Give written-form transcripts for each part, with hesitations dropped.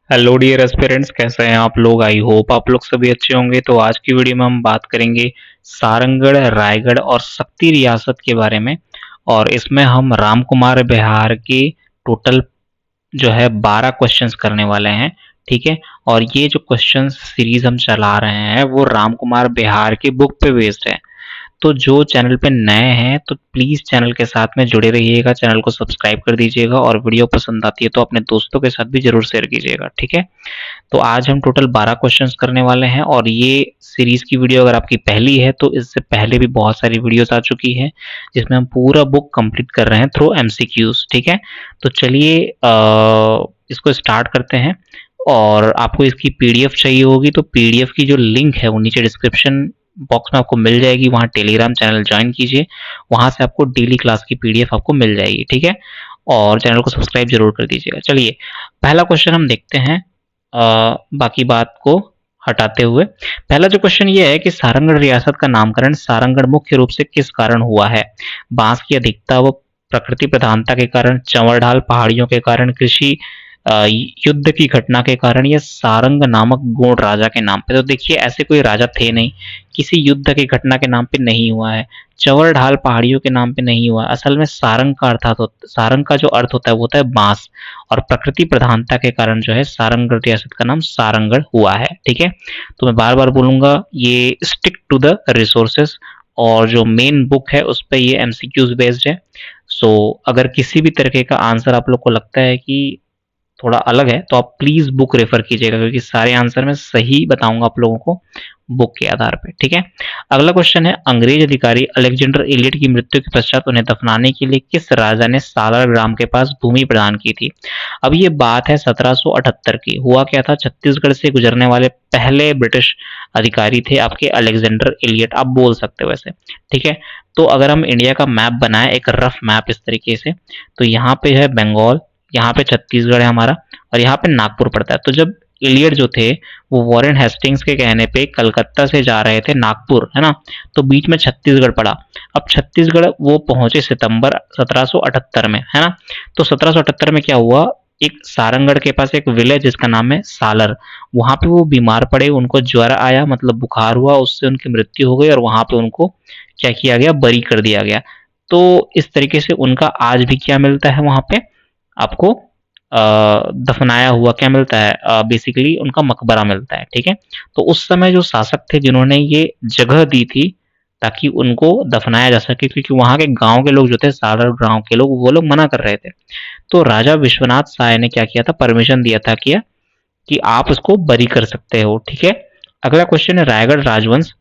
Hello dear aspirants, कैसे हैं आप लोग। आई होप आप लोग सभी अच्छे होंगे। तो आज की वीडियो में हम बात करेंगे सारंगढ़, रायगढ़ और शक्ति रियासत के बारे में। और इसमें हम राम कुमार बिहार के टोटल जो है 12 क्वेश्चंस करने वाले हैं। ठीक है। और ये जो क्वेश्चन सीरीज हम चला रहे हैं वो राम कुमार बिहार की बुक पे बेस्ड है। तो जो चैनल पे नए हैं तो प्लीज चैनल के साथ में जुड़े रहिएगा, चैनल को सब्सक्राइब कर दीजिएगा और वीडियो पसंद आती है तो अपने दोस्तों के साथ भी जरूर शेयर कीजिएगा। ठीक है। तो आज हम टोटल 12 क्वेश्चंस करने वाले हैं और ये सीरीज की वीडियो अगर आपकी पहली है तो इससे पहले भी बहुत सारी वीडियोस आ चुकी है जिसमें हम पूरा बुक कंप्लीट कर रहे हैं थ्रू एमसीक्यूज। ठीक है। तो चलिए इसको स्टार्ट करते हैं। और आपको इसकी पीडीएफ चाहिए होगी तो पीडीएफ की जो लिंक है वो नीचे डिस्क्रिप्शन बॉक्स में आपको मिल जाएगी। वहाँ टेलीग्राम चैनल ज्वाइन कीजिए, वहाँ से आपको डेली क्लास की पीडीएफ आपको मिल जाएगी। ठीक है। और चैनल को सब्सक्राइब जरूर कर दीजिएगा। चलिए पहला क्वेश्चन हम देखते हैं बाकी बात को हटाते हुए। पहला जो क्वेश्चन ये है कि सारंगढ़ रियासत का नामकरण सारंगढ़ मुख्य रूप से किस कारण हुआ है। बांस की अधिकता व प्रकृति प्रधानता के कारण, चंवर ढाल पहाड़ियों के कारण, कृषि युद्ध की घटना के कारण, या सारंग नामक गोंड राजा के नाम पे। तो देखिए ऐसे कोई राजा थे नहीं, किसी युद्ध की घटना के नाम पे नहीं हुआ है, चंवर ढाल पहाड़ियों के नाम पे नहीं हुआ। असल में सारंग का सारंग का जो अर्थ होता है वो होता है बांस। और प्रकृति प्रधानता के कारण जो है सारंगढ़ रियासत का नाम सारंगढ़ हुआ है। ठीक है। तो मैं बार बार बोलूंगा, ये स्टिक टू द रिसोर्सेस और जो मेन बुक है उस पर ये एमसीक्यूज बेस्ड है। सो अगर किसी भी तरीके का आंसर आप लोग को लगता है कि थोड़ा अलग है तो आप प्लीज बुक रेफर कीजिएगा, क्योंकि सारे आंसर मैं सही बताऊंगा आप लोगों को बुक के आधार पे। ठीक है। अगला क्वेश्चन है, अंग्रेज अधिकारी अलेक्जेंडर एलियट की मृत्यु के पश्चात उन्हें दफनाने के लिए किस राजा ने सालार ग्राम के पास भूमि प्रदान की थी। अब ये बात है 1778 की। हुआ क्या था, छत्तीसगढ़ से गुजरने वाले पहले ब्रिटिश अधिकारी थे आपके अलेक्जेंडर एलियट, आप बोल सकते हो वैसे। ठीक है। तो अगर हम इंडिया का मैप बनाए, एक रफ मैप इस तरीके से, तो यहाँ पे है बंगाल, यहाँ पे छत्तीसगढ़ है हमारा, और यहाँ पे नागपुर पड़ता है। तो जब इलियट जो थे वो वॉरेन हेस्टिंग्स के कहने पे कलकत्ता से जा रहे थे नागपुर, है ना, तो बीच में छत्तीसगढ़ पड़ा। अब छत्तीसगढ़ वो पहुंचे सितंबर 1778 में, है ना। तो 1778 में क्या हुआ, एक सारंगढ़ के पास एक विलेज जिसका नाम है सालर, वहां पे वो बीमार पड़े, उनको ज्वर आया, मतलब बुखार हुआ, उससे उनकी मृत्यु हो गई और वहां पे उनको क्या किया गया, बरी कर दिया गया। तो इस तरीके से उनका आज भी क्या मिलता है वहां पे आपको, दफनाया हुआ क्या मिलता है, बेसिकली उनका मकबरा मिलता है। ठीक है। तो उस समय जो शासक थे जिन्होंने ये जगह दी थी ताकि उनको दफनाया जा सके, क्योंकि वहां के गांव के लोग जो थे, सागर गांव के लोग, वो लोग मना कर रहे थे। तो राजा विश्वनाथ साय ने क्या किया था, परमिशन दिया था कि आप इसको बरी कर सकते हो। ठीक है। अगला क्वेश्चन है, रायगढ़ राजवंश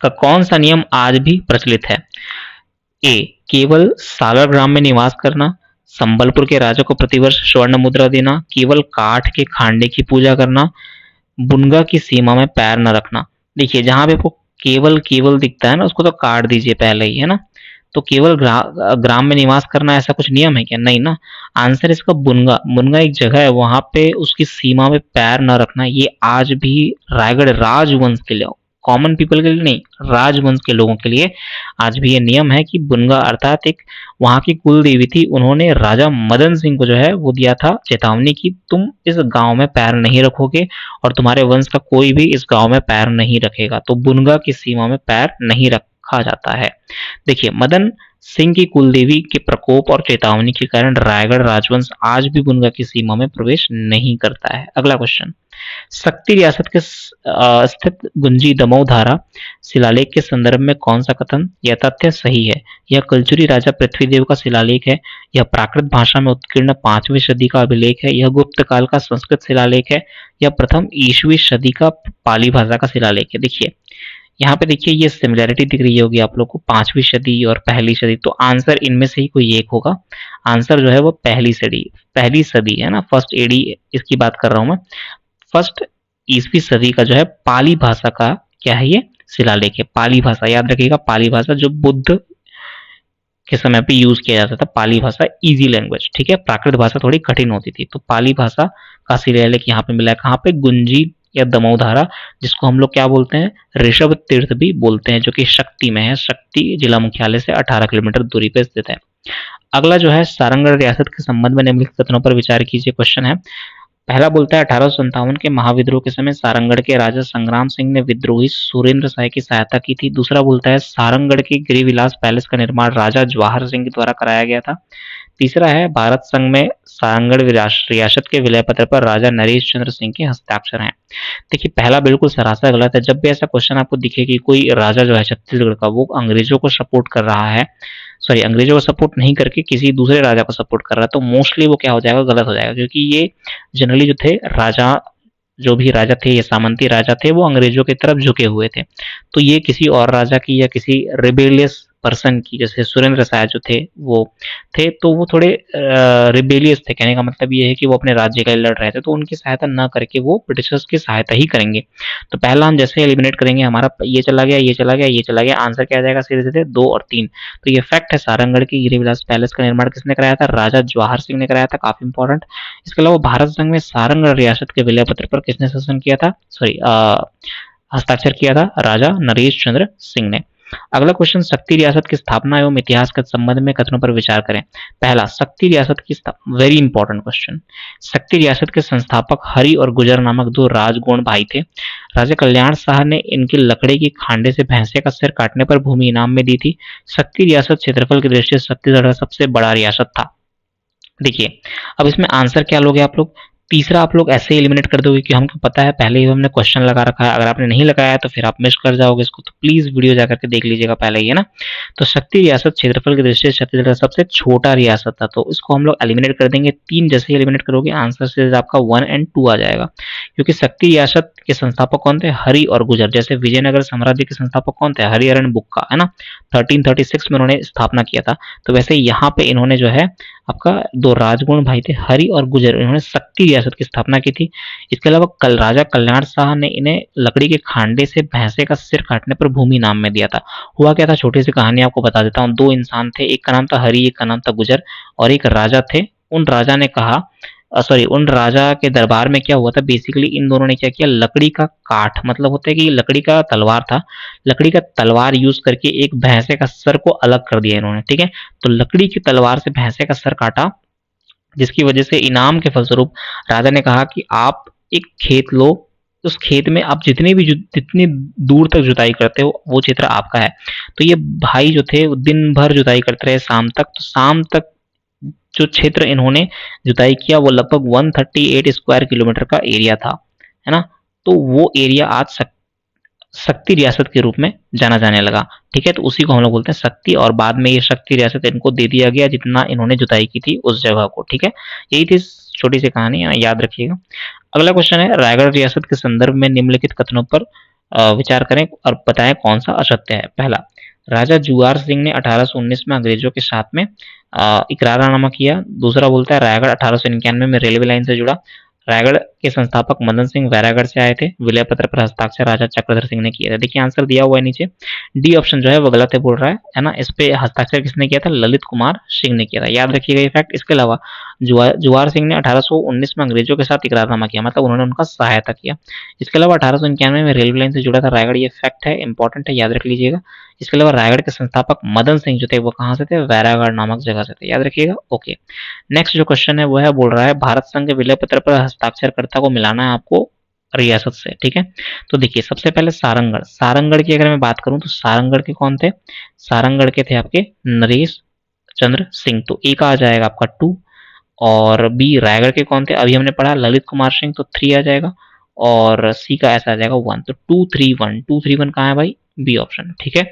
का कौन सा नियम आज भी प्रचलित है। ए, केवल सागर ग्राम में निवास करना, संबलपुर के राजा को प्रतिवर्ष स्वर्ण मुद्रा देना, केवल काठ के खांडे की पूजा करना, बुनगा की सीमा में पैर न रखना। देखिए जहां पे आपको केवल केवल दिखता है ना, उसको तो काट दीजिए पहले ही, है ना। तो केवल ग्राम में निवास करना, ऐसा कुछ नियम है क्या, नहीं ना। आंसर इसका बुनगा। बुनगा एक जगह है, वहां पे उसकी सीमा में पैर न रखना, ये आज भी रायगढ़ राजवंश के लिए, कॉमन पीपल के लिए नहीं, राजवंश के लोगों के लिए आज भी ये नियम है कि बुनगा अर्थात एक वहां की कुल देवी थी, उन्होंने राजा मदन सिंह को जो है वो दिया था चेतावनी की तुम इस गांव में पैर नहीं रखोगे और तुम्हारे वंश का कोई भी इस गांव में पैर नहीं रखेगा। तो बुनगा की सीमा में पैर नहीं रखा जाता है। देखिए मदन सिंह की कुलदेवी के प्रकोप और चेतावनी के कारण रायगढ़ राजवंश आज भी बुनगा की सीमा में प्रवेश नहीं करता है। अगला क्वेश्चन, शक्ति रियासत के स्थित गुंजी दमोह धारा शिलालेख के संदर्भ में कौन सा कथन या तथ्य सही है। यह कलचुरी राजा पृथ्वीदेव का शिलालेख है, यह प्राकृत भाषा में उत्कीर्ण 5वीं सदी का अभिलेख है, यह गुप्त काल का संस्कृत शिलालेख है, या प्रथम ईसवी सदी का पाली भाषा का शिलालेख है। देखिए यहाँ पे देखिए ये सिमिलैरिटी दिख रही होगी आप लोग को, 5वीं सदी और पहली सदी, तो आंसर इनमें से ही कोई एक होगा। आंसर जो है वो पहली सदी है ना, फर्स्ट एडी इसकी बात कर रहा हूं मैं। फर्स्ट ईसवी सदी का जो है पाली भाषा का क्या है, ये शिलालेख है। पाली भाषा याद रखिएगा, पाली भाषा जो बुद्ध के समय पे यूज किया जाता था। पाली भाषा इजी लैंग्वेज, ठीक है। प्राकृत भाषा थोड़ी कठिन होती थी, तो पाली भाषा का शिलालेख यहाँ पे मिला है। कहाँ पे, गुंजी या दमोधारा, जिसको हम लोग क्या बोलते हैं, ऋषभ तीर्थ भी बोलते हैं, जो कि शक्ति में है। शक्ति जिला मुख्यालय से 18 किलोमीटर दूरी पे स्थित है। अगला जो है, सारंगढ़ रियासत के संबंध में निम्नलिखित कथनों पर विचार कीजिए। क्वेश्चन है, पहला बोलता है 1857 के महाविद्रोह के समय सारंगढ़ के राजा संग्राम सिंह ने विद्रोही सुरेंद्र शाह की सहायता की थी। दूसरा बोलता है सारंगढ़ के गिरिविलास पैलेस का निर्माण राजा जवाहर सिंह के द्वारा कराया गया था। तीसरा है भारत संघ में सारंगढ़ रियासत के विलय पत्र पर राजा नरेश चंद्र सिंह के हस्ताक्षर हैं। देखिए पहला बिल्कुल सरासर गलत है। जब भी ऐसा क्वेश्चन आपको दिखे कि कोई राजा जो है छत्तीसगढ़ का वो अंग्रेजों को सपोर्ट कर रहा है, सॉरी अंग्रेजों को सपोर्ट नहीं करके किसी दूसरे राजा को सपोर्ट कर रहा है, तो मोस्टली वो क्या हो जाएगा, गलत हो जाएगा, क्योंकि ये जनरली जो थे राजा, जो भी राजा थे या सामंती राजा थे, वो अंग्रेजों की तरफ झुके हुए थे। तो ये किसी और राजा की या किसी रिबेलियस पर्सन की, जैसे सुरेंद्र शाह जो थे वो थे, तो वो थोड़े रिबेलियस थे। कहने का मतलब ये है कि वो अपने राज्य के लिए लड़ रहे थे, तो उनकी सहायता ना करके वो ब्रिटिशर्स की सहायता ही करेंगे। तो पहला हम जैसे एलिमिनेट करेंगे, हमारा ये चला गया, ये चला गया, ये चला गया, आंसर क्या आ जाएगा सीधे सीधे 2 और 3। तो ये फैक्ट है, सारंगढ़ की गिरिविलास पैलेस का निर्माण किसने कराया था, राजा जवाहर सिंह ने कराया था, काफी इंपॉर्टेंट। इसके अलावा भारत संघ में सारंगढ़ रियासत के विलय पत्र पर किसने शासन किया था, सॉरी हस्ताक्षर किया था, राजा नरेश चंद्र सिंह ने। अगला क्वेश्चन, शक्ति रियासत की स्थापना एवं इतिहास के संबंध में कथनों पर विचार करें। पहला, शक्ति रियासत की वेरी इंपॉर्टेंट क्वेश्चन, शक्ति रियासत के संस्थापक हरि और गुजर नामक 2 राजगुण भाई थे। राजा कल्याण शाह ने इनकी लकड़ी की खांडे से भैंसे का सिर काटने पर भूमि इनाम में दी थी। शक्ति रियासत क्षेत्रफल की दृष्टि से छत्तीसगढ़ का सबसे बड़ा रियासत था। देखिए अब इसमें आंसर क्या लोगे आप लोग, तीसरा आप लोग ऐसे ही एलिमिनेट कर दोगे कि हमको पता है, पहले ही हमने क्वेश्चन लगा रखा है। अगर आपने नहीं लगाया है तो फिर आप मिस कर जाओगे इसको, तो प्लीज वीडियो जाकर के देख लीजिएगा पहले ही, है ना। तो शक्ति रियासत क्षेत्रफल की दृष्टि से छत्तीसगढ़ का सबसे छोटा रियासत था, तो इसको हम लोग एलिमिनेट कर देंगे। 3 जैसे ही एलिमिनेट करोगे आंसर से आपका 1 और 2 आ जाएगा, क्योंकि शक्ति रियासत के संस्थापक कौन थे, हरि और गुजर। जैसे विजयनगर साम्राज्य के संस्थापक कौन थे, हरिहरन बुक्का, है ना, 1336 में उन्होंने स्थापना किया था। तो वैसे यहाँ पे इन्होंने जो है आपका 2 राजगुण भाई थे हरि और गुजर, इन्होंने शक्ति रियासत की स्थापना की थी। इसके अलावा कल राजा कल्याण शाह ने इन्हें लकड़ी के खांडे से भैंसे का सिर काटने पर भूमि इनाम में दिया था। हुआ क्या था, छोटी सी कहानी आपको बता देता हूँ। 2 इंसान थे, एक का नाम था हरि, एक का नाम था गुजर, और एक राजा थे। उन राजा ने कहा, सॉरी उन राजा के दरबार में क्या हुआ था, बेसिकली इन दोनों ने क्या किया, लकड़ी का काठ, मतलब होता है कि लकड़ी का तलवार था, लकड़ी का तलवार यूज करके एक भैंसे का सर को अलग कर दिया इन्होंने, ठीक है। तो लकड़ी की तलवार से भैंसे का सर काटा, जिसकी वजह से इनाम के फलस्वरूप राजा ने कहा कि आप एक खेत लो, उस खेत में आप जितनी दूर तक जुताई करते हो वो क्षेत्र आपका है। तो ये भाई जो थे वो दिन भर जुताई करते रहे शाम तक, तो शाम तक जो क्षेत्र इन्होंने जुताई किया वो लगभग 138 स्क्वायर किलोमीटर का एरिया था, है ना। तो वो एरिया आज शक्ति रियासत के रूप में जाना जाने लगा, ठीक है। तो उसी को हम लोग बोलते हैं शक्ति, और बाद में ये शक्ति रियासत इनको दे दिया गया जितना इन्होंने जुताई की थी उस जगह को, ठीक है। यही थी छोटी सी कहानी, याद रखिएगा। अगला क्वेश्चन है, रायगढ़ रियासत के संदर्भ में निम्नलिखित कथनों पर विचार करें और बताएं कौन सा असत्य है। पहला, राजा जुआर सिंह ने 1819 में अंग्रेजों के साथ में इकरारनामा किया। दूसरा बोलता है रायगढ़ 1891 में रेलवे लाइन से जुड़ा। रायगढ़ के संस्थापक मदन सिंह वैरागढ़ से आए थे। विलय पत्र पर हस्ताक्षर राजा चक्रधर सिंह ने किया था। देखिए आंसर दिया हुआ है नीचे, डी ऑप्शन जो है वो गलत है बोल रहा है ना। इस पे हस्ताक्षर किसने किया था, ललित कुमार सिंह ने किया था, याद रखिएगा ये फैक्ट। इसके अलावा जुआर सिंह ने 1819 में अंग्रेजों के साथ इकरारनामा किया, मतलब उन्होंने उनका सहायता किया। इसके अलावा 1891 में रेलवे लाइन से जुड़ा था रायगढ़, ये फैक्ट है, इंपॉर्टेंट है, याद रख लीजिएगा। इसके अलावा रायगढ़ के संस्थापक मदन सिंह जो थे वो कहाँ से थे, वैरागढ़ नामक जगह से थे, याद रखिएगा। ओके, नेक्स्ट जो क्वेश्चन है वो है, बोल रहा है भारत संघ के विलय पत्र पर हस्ताक्षरकर्ता को मिलाना है आपको रियासत से, ठीक है। तो देखिए सबसे पहले सारंगढ़, सारंगढ़ की अगर मैं बात करूं तो सारंगढ़ के कौन थे, सारंगढ़ के थे आपके नरेश चंद्र सिंह, तो ए का आ जाएगा आपका 2। और बी रायगढ़ के कौन थे, अभी हमने पढ़ा ललित कुमार सिंह, तो 3 आ जाएगा। और सी का ऐसा आ जाएगा 1, तो 2 3 1, 2 3 1 कहाँ है भाई, बी ऑप्शन, ठीक है।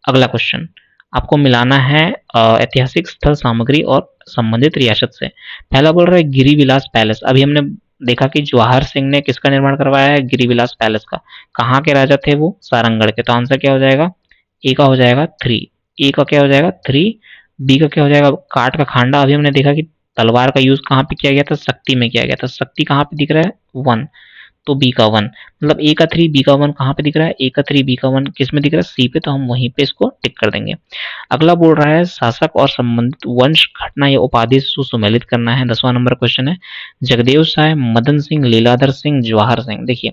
अगला क्वेश्चन आपको मिलाना है ऐतिहासिक स्थल सामग्री और संबंधित रियासत से। पहला बोल रहा है गिरिविलास पैलेस, अभी हमने देखा कि जवाहर सिंह ने किसका निर्माण करवाया है, गिरिविलास पैलेस का। कहाँ के राजा थे वो, सारंगढ़ के, तो आंसर क्या हो जाएगा, ए का हो जाएगा 3, ए का क्या हो जाएगा 3, बी का क्या हो जाएगा काठ का खांडा, अभी हमने देखा कि तलवार का यूज कहाँ पे किया गया था, शक्ति में किया गया था, शक्ति कहाँ पे दिख रहा है 1, तो बी का 1, मतलब ए का 3 बी का 1 कहाँ पे दिख रहा है, ए का 3 बी का 1 किस में दिख रहा है, सी पे, तो हम वहीं पे इसको टिक कर देंगे। अगला बोल रहा है शासक और संबंधित वंश घटना या उपाधि सुमेलित करना है। 10वां नंबर क्वेश्चन है, जगदेव साय, मदन सिंह, लीलाधर सिंह, जवाहर सिंह। देखिए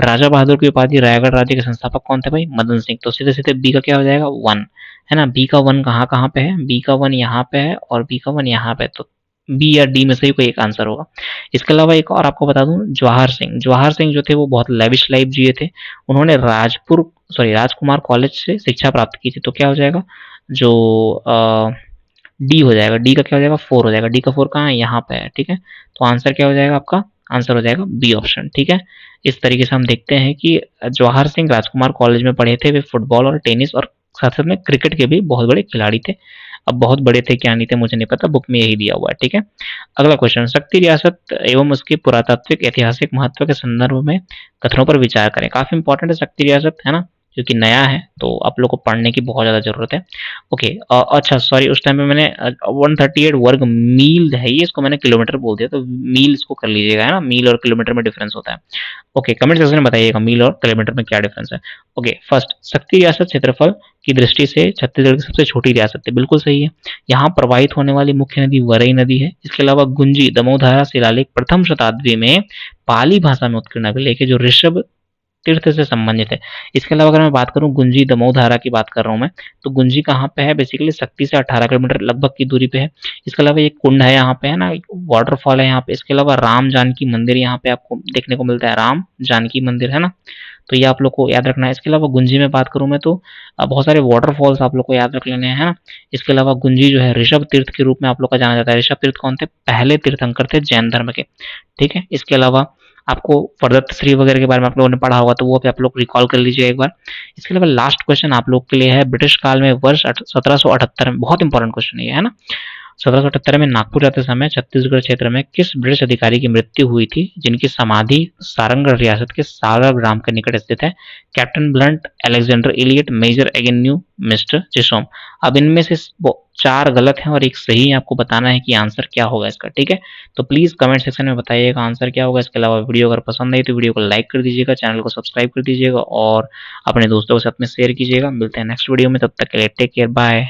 राजा बहादुर की उपाधि रायगढ़ राज्य के संस्थापक कौन थे भाई, मदन सिंह, तो सीधे सीधे बी का क्या हो जाएगा 1, है ना। बी का 1 कहाँ कहाँ पे है, बी का 1 यहाँ पे है और बी का 1 यहाँ पे, तो बी या डी में से ही कोई एक आंसर होगा। इसके अलावा एक और आपको बता दूं, जवाहर सिंह जो थे वो बहुत लेविश लाइफ जिए थे। उन्होंने राजकुमार कॉलेज से शिक्षा प्राप्त की थी। तो क्या हो जाएगा, जो डी हो जाएगा, डी का क्या हो जाएगा, 4 हो जाएगा। डी का 4 कहाँ है, यहाँ पे है, ठीक है। तो आंसर क्या हो जाएगा आपका, आंसर हो जाएगा बी ऑप्शन, ठीक है। इस तरीके से हम देखते हैं कि जवाहर सिंह राजकुमार कॉलेज में पढ़े थे। वे फुटबॉल और टेनिस और साथ साथ में क्रिकेट के भी बहुत बड़े खिलाड़ी थे। अब बहुत बड़े थे क्या नहीं थे मुझे नहीं पता, बुक में यही दिया हुआ है, ठीक है। अगला क्वेश्चन, शक्ति रियासत एवं उसके पुरातात्विक ऐतिहासिक महत्व के संदर्भ में कथनों पर विचार करें। काफी इंपॉर्टेंट है शक्ति रियासत, है ना, क्योंकि नया है तो आप लोग को पढ़ने की बहुत ज़्यादा ज़रूरत है। ओके, अच्छा सॉरी, उस टाइम पे मैंने 138 वर्ग मील है ये, इसको मैंने किलोमीटर बोल दिया, तो मील इसको कर लीजिएगा, है ना, मील और किलोमीटर में डिफरेंस होता है। ओके, कमेंट सेक्शन में बताइएगा मील और किलोमीटर में क्या डिफरेंस है। ओके, फर्स्ट, शक्ति रियासत क्षेत्रफल की दृष्टि से छत्तीसगढ़ की सबसे छोटी रियासत है, बिल्कुल सही है। यहाँ प्रवाहित होने वाली मुख्य नदी वरई नदी है। इसके अलावा गुंजी दमोधारा शिलालेख प्रथम शताब्दी में पाली भाषा में उत्कीर्ण अभिलेख है जो ऋषभ तीर्थ से संबंधित है। इसके अलावा अगर मैं बात करूँ गुंजी दमोधारा की बात कर रहा हूँ मैं, तो गुंजी कहाँ पे है, बेसिकली शक्ति से 18 किलोमीटर लगभग की दूरी पे है। इसके अलावा एक कुंड है यहाँ पे, है ना, एक वाटरफॉल है यहाँ पे। इसके अलावा राम जानकी मंदिर यहाँ पे आपको देखने को मिलता है, राम जानकी मंदिर, है ना। तो ये आप लोग को याद रखना है। इसके अलावा गुंजी में बात करूँ मैं तो बहुत सारे वाटरफॉल्स आप लोग को याद रख लेने हैं, है ना। इसके अलावा गुंजी जो है ऋषभ तीर्थ के रूप में आप लोग का जाना जाता है। ऋषभ तीर्थ कौन थे, पहले तीर्थंकर थे जैन धर्म के, ठीक है। इसके अलावा आपको वरदत्त श्री वगैरह के बारे में आप लोगों ने पढ़ा होगा, तो वो भी आप लोग रिकॉल कर लीजिए एक बार। इसके अलावा लास्ट क्वेश्चन आप लोग के लिए है, ब्रिटिश काल में वर्ष 1778 में, बहुत इंपॉर्टेंट क्वेश्चन है ना, 1778 में नागपुर जाते समय छत्तीसगढ़ क्षेत्र में किस ब्रिटिश अधिकारी की मृत्यु हुई थी जिनकी समाधि सारंगढ़ रियासत के सागर ग्राम के निकट स्थित है। Captain Blunt, Alexander Elliot, Major Agnew, mister Jisom. अब इनमें से 4 गलत हैं और एक सही है, आपको बताना है कि आंसर क्या होगा इसका, ठीक है। तो प्लीज कमेंट सेक्शन में बताइएगा आंसर क्या होगा। इसके अलावा वीडियो अगर पसंद आई तो वीडियो को लाइक कर दीजिएगा, चैनल को सब्सक्राइब कर दीजिएगा और अपने दोस्तों के साथ में शेयर कीजिएगा। मिलते हैं नेक्स्ट वीडियो में, तब तक के लिए टेक केयर, बाय।